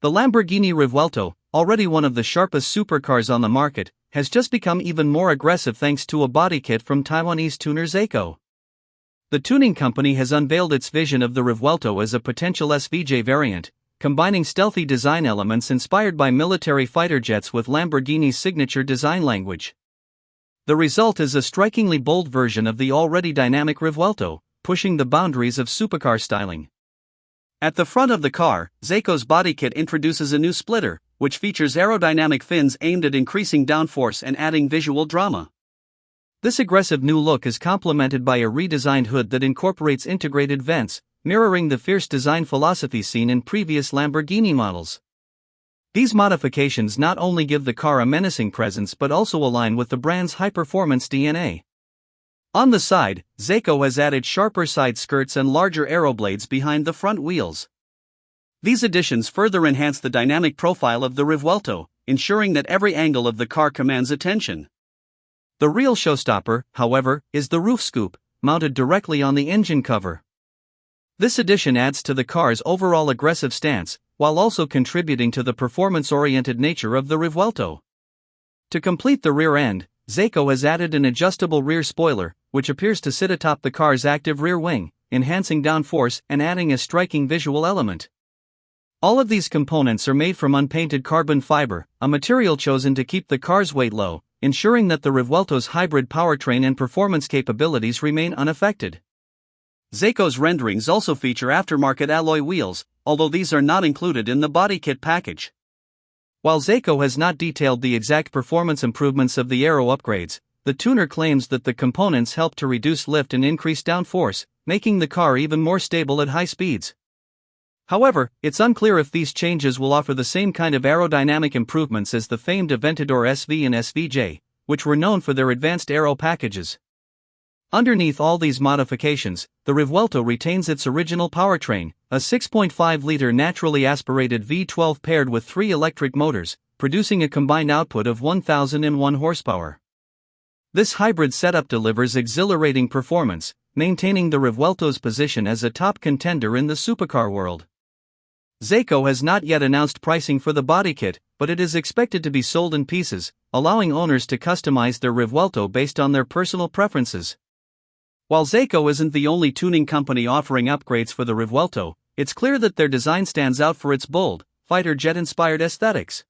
The Lamborghini Revuelto, already one of the sharpest supercars on the market, has just become even more aggressive thanks to a body kit from Taiwanese tuner Zacoe. The tuning company has unveiled its vision of the Revuelto as a potential SVJ variant, combining stealthy design elements inspired by military fighter jets with Lamborghini's signature design language. The result is a strikingly bold version of the already dynamic Revuelto, pushing the boundaries of supercar styling. At the front of the car, Zacoe's body kit introduces a new splitter, which features aerodynamic fins aimed at increasing downforce and adding visual drama. This aggressive new look is complemented by a redesigned hood that incorporates integrated vents, mirroring the fierce design philosophy seen in previous Lamborghini models. These modifications not only give the car a menacing presence but also align with the brand's high-performance DNA. On the side, Zacoe has added sharper side skirts and larger aeroblades behind the front wheels. These additions further enhance the dynamic profile of the Revuelto, ensuring that every angle of the car commands attention. The real showstopper, however, is the roof scoop, mounted directly on the engine cover. This addition adds to the car's overall aggressive stance, while also contributing to the performance-oriented nature of the Revuelto. To complete the rear end, Zacoe has added an adjustable rear spoiler, which appears to sit atop the car's active rear wing, enhancing downforce and adding a striking visual element. All of these components are made from unpainted carbon fiber, a material chosen to keep the car's weight low, ensuring that the Revuelto's hybrid powertrain and performance capabilities remain unaffected. Zacoe's renderings also feature aftermarket alloy wheels, although these are not included in the body kit package. While Zacoe has not detailed the exact performance improvements of the aero upgrades, the tuner claims that the components help to reduce lift and increase downforce, making the car even more stable at high speeds. However, it's unclear if these changes will offer the same kind of aerodynamic improvements as the famed Aventador SV and SVJ, which were known for their advanced aero packages. Underneath all these modifications, the Revuelto retains its original powertrain, a 6.5-liter naturally aspirated V12 paired with 3 electric motors, producing a combined output of 1,001 horsepower. This hybrid setup delivers exhilarating performance, maintaining the Revuelto's position as a top contender in the supercar world. Zacoe has not yet announced pricing for the body kit, but it is expected to be sold in pieces, allowing owners to customize their Revuelto based on their personal preferences. While Zacoe isn't the only tuning company offering upgrades for the Revuelto, it's clear that their design stands out for its bold, fighter jet-inspired aesthetics.